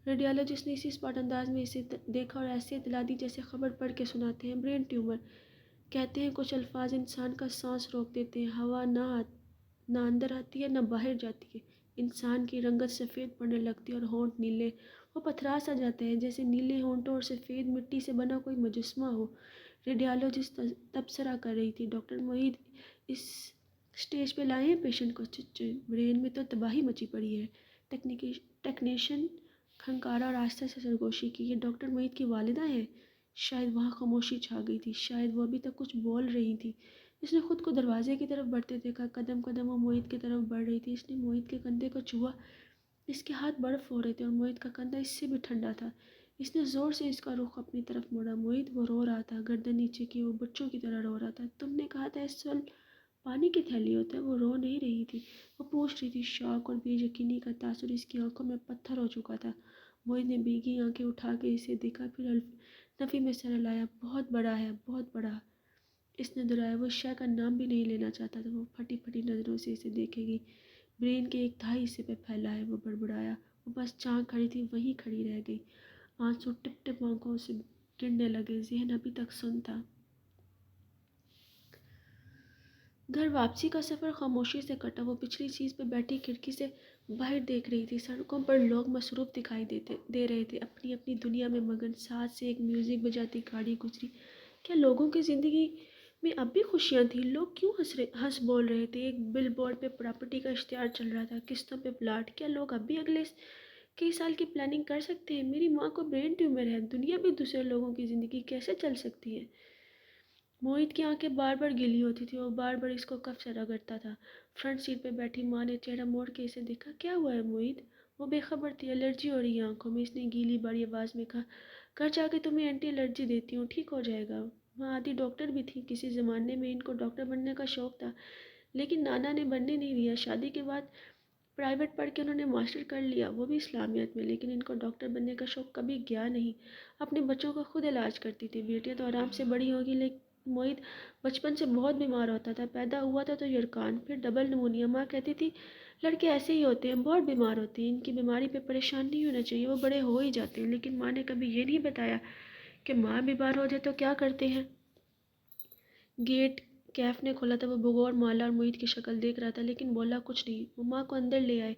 ریڈیالوجسٹ نے اسی اسپاٹ انداز میں اسے دیکھا اور ایسے اطلاع دی جیسے خبر پڑھ کے سناتے ہیں۔ برین ٹیومر کہتے ہیں کچھ الفاظ انسان کا سانس روک دیتے ہیں، ہوا نہ اندر آتی ہے نہ باہر جاتی ہے۔ انسان کی رنگت سفید پڑنے لگتی ہے اور ہونٹ نیلے، وہ پتھرا سا جاتے ہیں جیسے نیلے ہونٹوں اور سفید مٹی سے بنا کوئی مجسمہ ہو۔ ریڈیالوجسٹ تبصرہ کر رہی تھی۔ ڈاکٹر معید اس سٹیج پہ لائے ہیں پیشنٹ کو؟ برین میں تو تباہی مچی پڑی ہے۔ ٹیکنیشین کھنکارا اور آہستہ سے سرگوشی کی۔ یہ ڈاکٹر معید کی والدہ ہیں؟ شاید وہاں خاموشی چھا گئی تھی، شاید وہ ابھی تک کچھ بول رہی تھی۔ اس نے خود کو دروازے کی طرف بڑھتے دیکھا، قدم وہ معید کی طرف بڑھ رہی تھی۔ اس نے معید کے کندھے کو چھوا، اس کے ہاتھ برف ہو رہے تھے اور معید کا کندھا اس سے بھی ٹھنڈا تھا۔ اس نے زور سے اس کا رخ اپنی طرف موڑا۔ معید وہ رو رہا تھا، گردن نیچے کی، وہ بچوں کی طرح رو رہا تھا۔ تم نے کہا تھا اس وقت پانی کی تھیلی ہوتا ہے؟ وہ رو نہیں رہی تھی، وہ پوچھ رہی تھی۔ شوق اور بے یقینی کا تاثر اس کی آنکھوں میں پتھر ہو چکا تھا۔ معید نے بھیگی آنکھیں اٹھا کے اسے دیکھا، پھر نفی میں سر ہلایا۔ بہت بڑا ہے، بہت بڑا، اس نے دہرایا۔ وہ شے کا نام بھی نہیں لینا چاہتا تھا۔ وہ پھٹی نظروں سے اسے دیکھے گی۔ برین کے ایک تہائی حصے پہ پھیلا ہے، وہ بڑبڑایا۔ وہ بس جہاں کھڑی تھی وہیں کھڑی رہ گئی۔ آنسو ٹپ ٹپ آنکھوں سے گرنے لگے، ذہن ابھی تک سن تھا۔ گھر واپسی کا سفر خاموشی سے کٹا۔ وہ پچھلی سیٹ پہ بیٹھی کھڑکی سے باہر دیکھ رہی تھی۔ سڑکوں پر لوگ مصروف دکھائی دے رہے تھے، اپنی اپنی دنیا میں مگن۔ ساتھ سے ایک میوزک بجاتی گاڑی گزری۔ کیا لوگوں کی زندگی میں اب بھی خوشیاں تھیں؟ لوگ کیوں ہنس بول رہے تھے؟ ایک بل بورڈ پہ پراپرٹی کا اشتہار چل رہا تھا، قسطوں پہ پلاٹ۔ کیا لوگ اب بھی اگلے کئی سال کی پلاننگ کر سکتے ہیں؟ میری ماں کو برین ٹیومر ہے، دنیا بھی دوسرے لوگوں کی زندگی کیسے چل سکتی ہے؟ معید کی آنکھیں بار بار گیلی ہوتی تھی، وہ بار بار اس کو کف سے رگڑتا تھا۔ فرنٹ سیٹ پہ بیٹھی ماں نے چہرہ موڑ کے اسے دیکھا۔ کیا ہوا ہے معید؟ وہ بے خبر تھی۔ الرجی ہو رہی ہے آنکھوں میں، اس نے گیلی باری آواز میں کہا۔ گھر جا کے تمہیں اینٹی الرجی دیتی ہوں، ٹھیک ہو جائے گا۔ ماں آدھی ڈاکٹر بھی تھی، کسی زمانے میں ان کو ڈاکٹر بننے کا شوق تھا، لیکن نانا نے بننے نہیں دیا۔ شادی کے بعد پرائیویٹ پڑھ کے انہوں نے ماسٹر کر لیا، وہ بھی اسلامیات میں، لیکن ان کو ڈاکٹر بننے کا شوق کبھی گیا نہیں۔ اپنے بچوں کا خود علاج کرتی تھی۔ بیٹیاں تو آرام سے بڑی ہوگی، لیکن معید بچپن سے بہت بیمار ہوتا تھا۔ پیدا ہوا تھا تو یرکان، پھر ڈبل نمونیا۔ ماں کہتی تھی لڑکے ایسے ہی ہوتے ہیں، بہت بیمار ہوتے ہیں، ان کی بیماری پہ پریشان نہیں ہونا چاہیے، وہ بڑے ہو ہی جاتے ہیں۔ لیکن ماں نے کبھی یہ نہیں بتایا کہ ماں بیمار ہو جائے تو کیا کرتے ہیں۔ گیٹ کیف نے کھولا تھا۔ وہ بغور مالا اور معید کی شکل دیکھ رہا تھا، لیکن بولا کچھ نہیں۔ وہ ماں کو اندر لے آئے،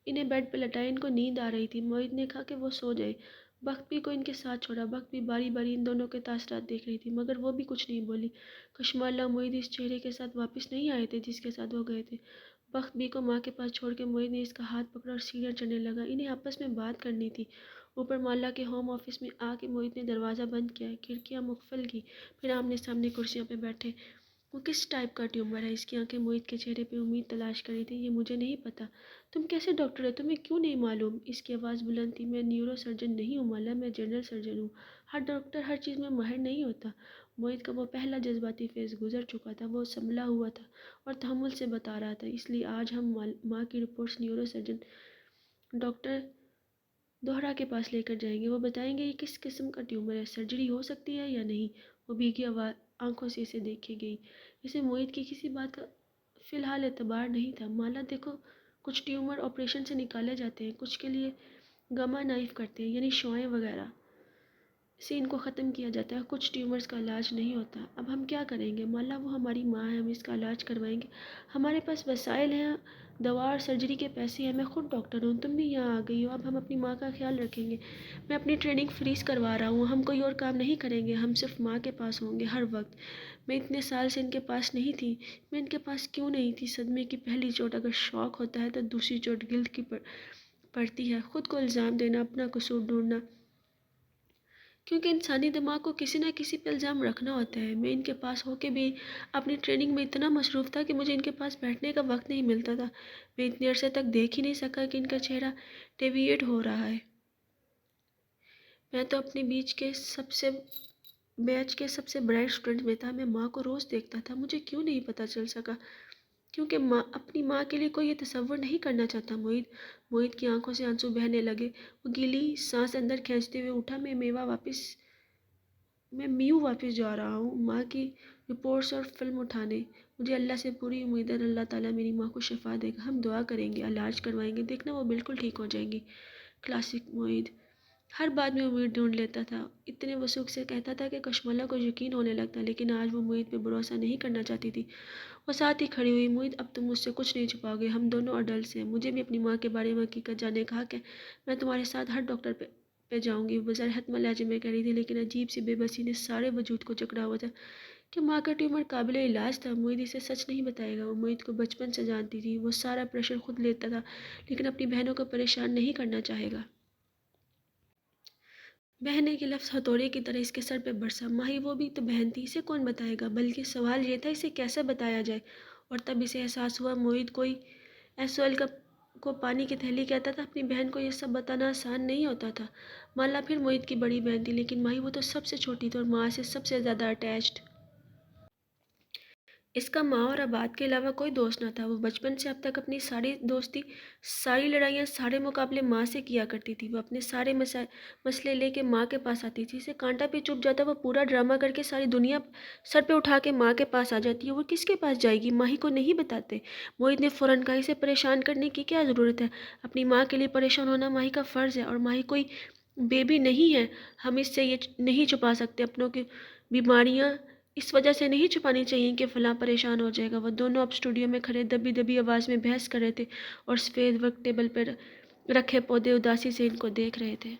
انہیں بیڈ پہ لٹائے۔ ان کو نیند آ رہی تھی۔ معید نے کہا کہ وہ سو جائیں۔ بخت کو ان کے ساتھ چھوڑا۔ بخت باری باری ان دونوں کے تاثرات دیکھ رہی تھی، مگر وہ بھی کچھ نہیں بولی۔ کشمالہ معید اس چہرے کے ساتھ واپس نہیں آئے تھے جس کے ساتھ وہ گئے تھے۔ بخت کو ماں کے پاس چھوڑ کے معید نے اس کا ہاتھ پکڑا اور سیڑھیاں چڑھنے لگا۔ انہیں آپس میں بات کرنی تھی۔ اوپر مالا کے ہوم آفس میں آ کے معید نے دروازہ بند کیا، کھڑکیاں مقفل کی، پھر آمنے سامنے کرسیوں پہ بیٹھے۔ وہ کس ٹائپ کا ٹیومر ہے؟ اس کی آنکھیں معید کے چہرے پہ امید تلاش کر رہی تھیں۔ یہ مجھے نہیں پتا۔ تم کیسے ڈاکٹر ہو؟ تمہیں کیوں نہیں معلوم؟ اس کی آواز بلند تھی۔ میں نیورو سرجن نہیں ہوں مالا، میں جنرل سرجن ہوں۔ ہر ڈاکٹر ہر چیز میں ماہر نہیں ہوتا۔ معید کا وہ پہلا جذباتی فیز گزر چکا تھا، وہ سنبھلا ہوا تھا اور تحمل سے بتا رہا تھا۔ اس لیے آج ہم ماں کی رپورٹس نیورو سرجن ڈاکٹر دوہرا کے پاس لے کر جائیں گے۔ وہ بتائیں گے یہ کس قسم کا ٹیومر ہے، سرجری ہو سکتی ہے یا نہیں۔ وہ بھیگی آنکھوں سے اسے دیکھے گئی۔ اسے معید کی کسی بات کا فی الحال اعتبار نہیں تھا۔ مالا دیکھو، کچھ ٹیومر آپریشن سے نکالے جاتے ہیں، کچھ کے لیے گاما نائف کرتے ہیں، یعنی شوائیں وغیرہ سے ان کو ختم کیا جاتا ہے۔ کچھ ٹیومرز کا علاج نہیں ہوتا۔ اب ہم کیا کریں گے؟ مالا وہ ہماری ماں ہے، ہم اس کا علاج کروائیں گے۔ ہمارے پاس وسائل ہیں، دوا اور سرجری کے پیسے ہیں، میں خود ڈاکٹر ہوں، تم بھی یہاں آ گئی ہو، اب ہم اپنی ماں کا خیال رکھیں گے۔ میں اپنی ٹریننگ فریز کروا رہا ہوں، ہم کوئی اور کام نہیں کریں گے، ہم صرف ماں کے پاس ہوں گے ہر وقت۔ میں اتنے سال سے ان کے پاس نہیں تھی۔ میں ان کے پاس کیوں نہیں تھی؟ صدمے کی پہلی چوٹ اگر شوق ہوتا ہے تو دوسری چوٹ گلٹ کی پڑتی ہے۔ خود کو الزام دینا، اپنا قصور ڈھونڈنا، کیونکہ انسانی دماغ کو کسی نہ کسی پہ الزام رکھنا ہوتا ہے۔ میں ان کے پاس ہو کے بھی اپنی ٹریننگ میں اتنا مصروف تھا کہ مجھے ان کے پاس بیٹھنے کا وقت نہیں ملتا تھا۔ میں اتنے عرصے تک دیکھ ہی نہیں سکا کہ ان کا چہرہ ڈیویٹ ہو رہا ہے۔ میں تو اپنے بیچ کے سب سے برائٹ اسٹوڈنٹ میں تھا۔ میں ماں کو روز دیکھتا تھا، مجھے کیوں نہیں پتہ چل سکا؟ کیونکہ اپنی ماں کے لیے کوئی یہ تصور نہیں کرنا چاہتا۔ موہت کی آنکھوں سے آنسو بہنے لگے۔ وہ گیلی سانس اندر کھینچتے ہوئے اٹھا۔ میں میو واپس جا رہا ہوں، ماں کی رپورٹس اور فلم اٹھانے۔ مجھے اللہ سے پوری امید ہے، اللہ تعالیٰ میری ماں کو شفا دے گا۔ ہم دعا کریں گے، علاج کروائیں گے، دیکھنا وہ بالکل ٹھیک ہو جائیں گی۔ کلاسک موہت ہر بات میں امید ڈھونڈ لیتا تھا، اتنے وثوق سے کہتا تھا کہ کشمالہ کو یقین ہونے لگتا، لیکن آج وہ موہت پہ بھروسہ نہیں کرنا چاہتی تھی۔ وہ ساتھ ہی کھڑی ہوئی۔ موہت، اب تم مجھ سے کچھ نہیں چھپاؤ گے، ہم دونوں اڈلٹس ہیں، مجھے بھی اپنی ماں کے بارے میں حقیقت جاننے کا حق ہے۔ میں تمہارے ساتھ ہر ڈاکٹر پہ جاؤں گی، وہ بظاہر حتمی لہجے میں کہہ رہی تھی، لیکن عجیب سی بے بسی نے سارے وجود کو جکڑا ہوا تھا کہ ماں کا ٹیومر قابل علاج تھا۔ موہت اسے سچ نہیں بتائے گا۔ وہ موہت کو بچپن سے جانتی تھی، وہ سارا پریشر خود لیتا تھا، لیکن اپنی بہنوں کو پریشان نہیں کرنا چاہے گا۔ بہن کے لفظ ہتھوڑے کی طرح اس کے سر پہ برسا۔ ماہی وہ بھی تو بہن تھی، اسے کون بتائے گا؟ بلکہ سوال یہ تھا، اسے کیسے بتایا جائے؟ اور تب اسے احساس ہوا، موہت کوئی ایسول کو پانی کی تھیلی کہتا تھا، اپنی بہن کو یہ سب بتانا آسان نہیں ہوتا تھا۔ مالا پھر موہت کی بڑی بہن تھی، لیکن ماہی وہ تو سب سے چھوٹی تھی اور ماں سے سب سے زیادہ اٹیچڈ۔ اس کا ماں اور آباد کے علاوہ کوئی دوست نہ تھا۔ وہ بچپن سے اب تک اپنی ساری دوستی، ساری لڑائیاں، سارے مقابلے ماں سے کیا کرتی تھی۔ وہ اپنے سارے مسئلے لے کے ماں کے پاس آتی تھی۔ اسے کانٹا پہ چبھ جاتا، وہ پورا ڈرامہ کر کے ساری دنیا سر پہ اٹھا کے ماں کے پاس آ جاتی ہے۔ وہ کس کے پاس جائے گی؟ ماہی کو نہیں بتاتے۔ موہت نے فوراً کہا، اسے پریشان کرنے کی کیا ضرورت ہے؟ اپنی ماں کے لیے پریشان ہونا ماہی کا فرض ہے، اور ماہی کوئی بیبی نہیں ہے۔ ہم اس سے یہ نہیں چھپا سکتے، اپنوں کی بیماریاں اس وجہ سے نہیں چھپانی چاہیے کہ فلاں پریشان ہو جائے گا۔ وہ دونوں اب اسٹوڈیو میں کھڑے دبی دبی آواز میں بحث کر رہے تھے اور سفید ورق ٹیبل پر رکھے پودے اداسی سے ان کو دیکھ رہے تھے۔